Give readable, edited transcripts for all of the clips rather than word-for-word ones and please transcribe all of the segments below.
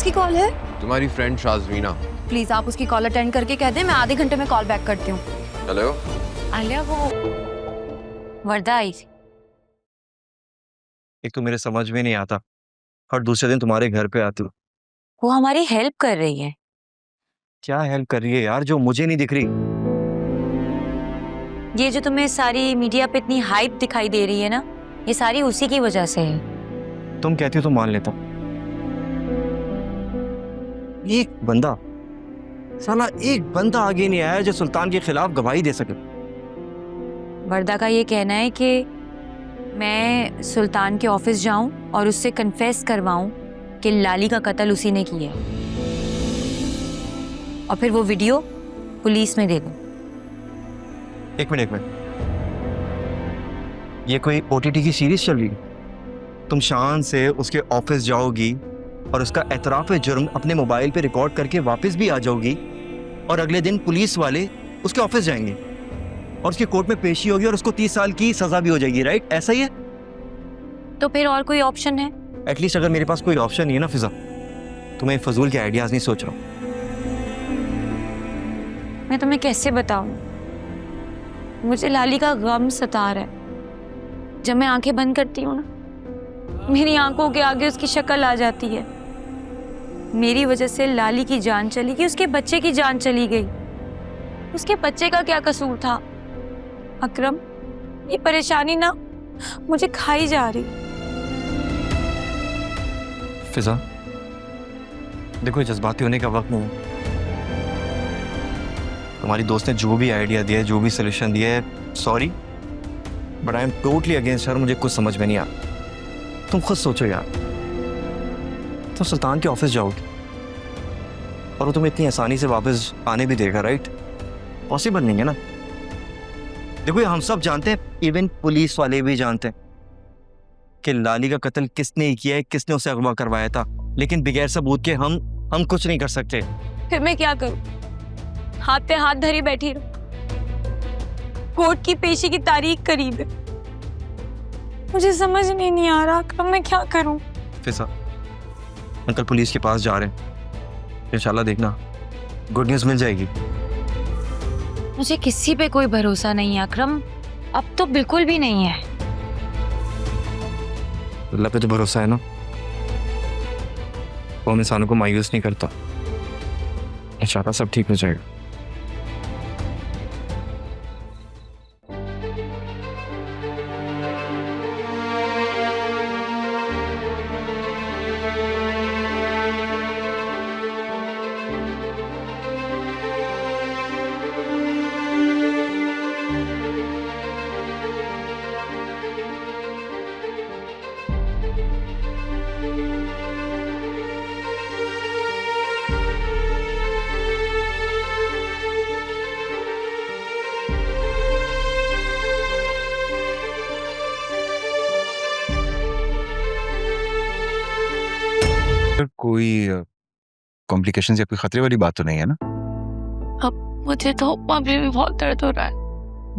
किसकी कॉल है? तुम्हारी फ्रेंड शाज़मीना। प्लीज आप उसकी कॉल अटेंड करके कह दें मैं आधे घंटे में कॉल बैक करती हूँ। हेलो आलिया, वो वर्दा आई थी। एक तो मेरे समझ में नहीं आता, हर दूसरे दिन तुम्हारे घर पे आती हूँ। वो हमारी हेल्प कर रही है। क्या हेल्प कर रही है यार जो मुझे नहीं दिख रही? ये जो तुम्हें सारी मीडिया पे इतनी हाइप दिखाई दे रही है ना, ये सारी उसी की वजह से है। तुम कहती हो तो मान लेता हूँ। एक बंदा, साला एक बंदा आगे नहीं आया जो सुल्तान के खिलाफ गवाही दे सके। वर्दा का ये कहना है कि मैं सुल्तान के ऑफिस जाऊं और उससे कन्फेस करवाऊं कि लाली का कत्ल उसी ने किया है और फिर वो वीडियो पुलिस में दे दूं। एक मिनट। ये कोई OTT की सीरीज चल रही है? तुम शान से उसके ऑफिस जाओगी और उसका एतराफ़ जुर्म अपने मोबाइल पे रिकॉर्ड करके वापस भी आ जाओगी और अगले दिन पुलिस वाले उसके ऑफिस जाएंगे और उसकी कोर्ट में पेशी होगी और उसको 30 साल की सजा भी हो जाएगी, राइट? ऐसा ही है? तो फिर और कोई ऑप्शन है? एटलीस्ट अगर मेरे पास कोई ऑप्शन नहीं है ना फिजा, तो मैं फजूल के आइडियाज नहीं सोच रहा हूँ। मैं तुम्हें कैसे बताऊं, मुझे लाली का गम सता रहा है। जब मैं आंखें बंद करती हूँ ना, मेरी आंखों के आगे उसकी शक्ल आ जाती है। मेरी वजह से लाली की जान चली गई, उसके बच्चे की जान चली गई। उसके बच्चे का क्या कसूर था? अकरम, ये परेशानी ना मुझे खाई जा रही। फिजा देखो, जज्बाती होने का वक्त नहीं है। तुम्हारी दोस्त ने जो भी आइडिया दिया है, जो भी सोल्यूशन दिया है, sorry but I am totally against her. मुझे कुछ समझ में नहीं आता। तुम खुद सोचो यार, तुम सुल्तान के ऑफिस जाओगे और वो तुम्हें इतनी आसानी से वापस आने भी देगा, राइट? पॉसिबल नहीं है ना। देखो हम सब जानते हैं, इवन पुलिस वाले भी जानते हैं कि लाली का कत्ल किसने किया है, किसने उसे अगवा करवाया था, लेकिन बगैर सबूत के हम कुछ नहीं कर सकते। फिर मैं क्या करूं? हाथ पे हाथ धरी बैठी रहूं? कोर्ट की पेशी की तारीख करीब है, मुझे समझ नहीं आ रहा अकरम, मैं क्या करूं? फिजा, अंकल पुलिस के पास जा रहे हैं, इंशाल्लाह देखना गुड न्यूज़ मिल जाएगी। मुझे किसी पे कोई भरोसा नहीं है अकरम, अब तो बिल्कुल भी नहीं है। अल्लाह पे तो भरोसा है ना, वो इंसानों को मायूस नहीं करता। इंशाल्लाह सब ठीक हो जाएगा। कोई कॉम्प्लिकेशंस या कोई खतरे वाली बात तो नहीं है ना? अब मुझे तो अभी भी बहुत दर्द हो रहा है।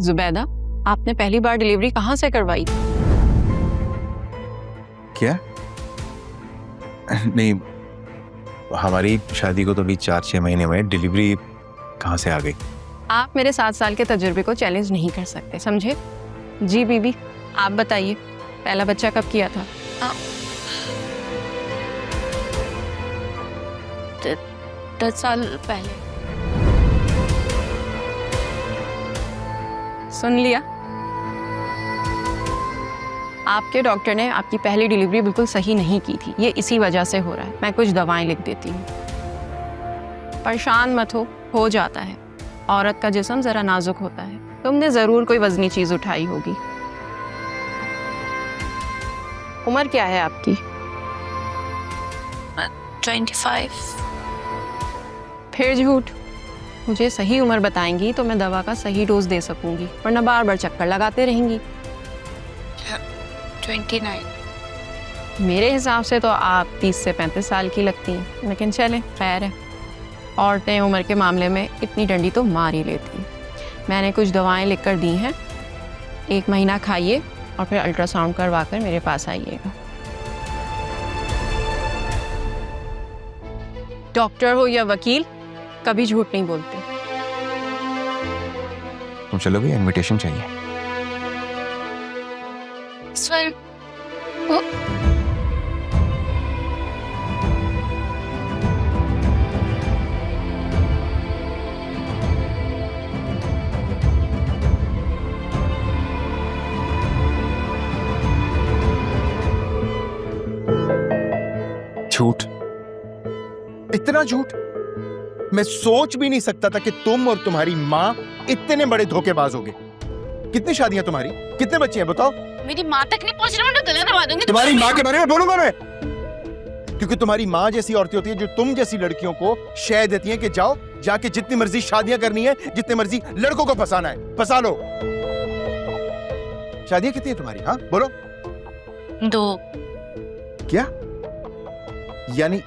जुबैदा, आपने पहली बार डिलीवरी कहाँ से करवाई? क्या? नहीं, हमारी शादी को तो अभी 4-6 महीने हुए, डिलीवरी कहाँ से आ गई? आप मेरे 7 साल के तजुर्बे को चैलेंज नहीं कर सकते, समझे? जी बीबी, आप बताइए, पहला बच्चा कब किया था? 10 साल पहले। सुन लिया? आपके डॉक्टर ने आपकी पहली डिलीवरी बिल्कुल सही नहीं की थी, ये इसी वजह से हो रहा है। मैं कुछ दवाएं लिख देती हूँ। परेशान मत हो जाता है। औरत का जिस्म जरा नाजुक होता है। तुमने जरूर कोई वजनी चीज उठाई होगी। उम्र क्या है आपकी? 25। फिर झूठ। मुझे सही उम्र बताएंगी तो मैं दवा का सही डोज दे सकूंगी, वरना बार बार चक्कर लगाते रहेंगी। 29। मेरे हिसाब से तो आप 30 से 35 साल की लगती हैं, लेकिन चले खैर है। औरतें उम्र के मामले में इतनी डंडी तो मार ही लेती हैं। मैंने कुछ दवाएं लिख कर दी हैं, 1 महीना खाइए और फिर अल्ट्रासाउंड करवा कर मेरे पास आइएगा। डॉक्टर हो या वकील, कभी झूठ नहीं बोलते। तुम चलोगे या इनविटेशन चाहिए? स्वर झूठ? इतना झूठ? मैं सोच भी नहीं सकता था कि तुम और तुम्हारी माँ इतने बड़े धोखेबाज होगे। कितनी शादियां तुम्हारी, कितने बच्चे हैं बताओ? मेरी माँ तक नहीं पहुंच रहा, मैं तो गला दबा दूंगी तुम्हारी माँ के बारे में बोलूंगा मैं, क्योंकि तुम्हारी माँ जैसी औरतें होती है जो तुम जैसी लड़कियों को शय देती हैं कि जाओ जाके जितनी मर्जी शादियां करनी है, जितने मर्जी लड़कों को फंसाना है फंसा लो। शादियां कितनी है तुम्हारी? हाँ बोलो। 2। क्या? यानी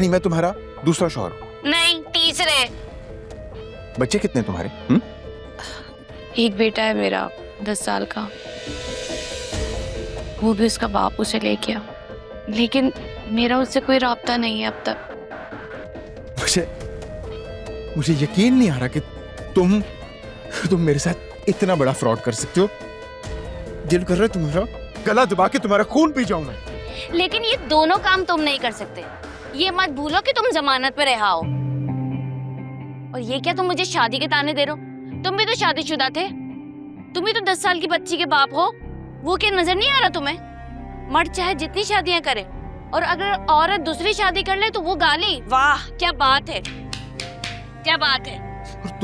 मैं तुम्हारा दूसरा शौहर हूं? नहीं, तीसरे। बच्चे कितने तुम्हारे? एक बेटा है मेरा 10 साल का, वो भी उसका बाप उसे ले गया, लेकिन मेरा उससे कोई राब्ता नहीं है अब तक। मुझे यकीन नहीं आ रहा कि तुम मेरे साथ इतना बड़ा फ्रॉड कर सकते हो। दिल कर रहा है तुम्हारा गला दबा के तुम्हारा खून पी जाऊं मैं। लेकिन ये दोनों काम तुम नहीं कर सकते, ये मत भूलो कि तुम जमानत पे रहा हो। और ये क्या तुम मुझे शादी के ताने दे रहे हो? तुम भी तो शादीशुदा थे, तुम भी तो 10 साल की बच्ची के बाप हो। वो क्या नजर नहीं आ रहा तुम्हें? मर्द चाहे जितनी शादियां करे, और अगर औरत दूसरी शादी कर ले तो वो गाली। वाह क्या बात है, क्या बात है। और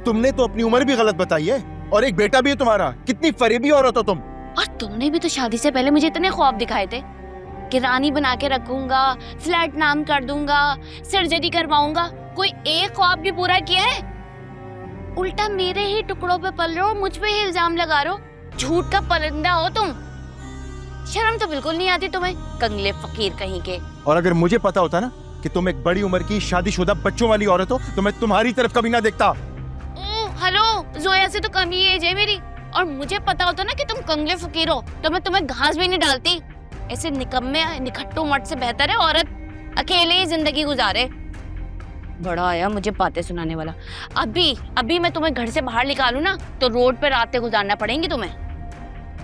तुमने तो अपनी उम्र भी गलत बताई है, और एक बेटा भी है तुम्हारा। कितनी फरेबी औरत हो तुम। और तुमने भी तो शादी से पहले मुझे इतने ख्वाब दिखाए थे कि रानी बना के रखूंगा, फ्लैट नाम कर दूंगा, सर्जरी करवाऊंगा। कोई एक ख्वाब भी पूरा किया है? उल्टा मेरे ही टुकड़ों पे पल रहे हो, मुझ पे ही इल्जाम लगा रहे हो। झूठ का परिंदा हो तुम। शर्म तो बिल्कुल नहीं आती तुम्हें, कंगले फकीर कहीं के। और अगर मुझे पता होता ना कि तुम एक बड़ी उम्र की शादीशुदा बच्चों वाली औरत हो, तो मैं तुम्हारी तरफ कभी ना देखता। ओ हेलो, जोया से तो कम ही एज है मेरी, और मुझे पता होता ना कि तुम कंगले फकीर हो तो मैं तुम्हें घास भी नहीं डालती। ऐसे निकम्मे निखट्टू मट से बेहतर है औरत अकेले ही जिंदगी गुजारे। बड़ा आया मुझे बातें सुनाने वाला। अभी मैं तुम्हें घर से बाहर निकालूं ना तो रोड पे रातें गुजारना पड़ेंगी तुम्हें,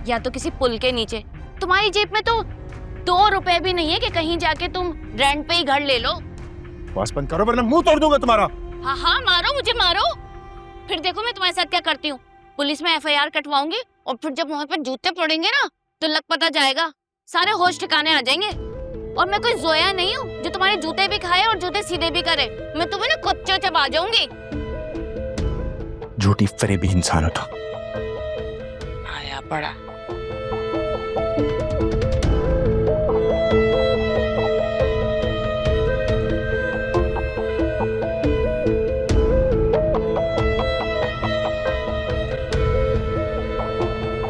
या तो किसी पुल के नीचे। तुम्हारी जेब में तो 2 रुपए भी नहीं है कि कहीं जाके तुम रेंट पे ही घर ले लो। बस बंद करो वरना मुंह तोड़ दूंगा तुम्हारा। हाँ मारो, मुझे मारो, फिर देखो मैं तुम्हारे साथ क्या करती हूँ। पुलिस में FIR कटवाऊंगी, और फिर जब वहां पर जूते पड़ेंगे ना तो लग पता जाएगा, सारे होश ठिकाने आ जाएंगे। और मैं कोई जोया नहीं हूँ जो तुम्हारे जूते भी खाए और जूते सीधे भी करे। मैं तुम्हें ना कुत्ते चबा जाऊंगी। झूठी फरेबी इंसान हो तो। आया बड़ा।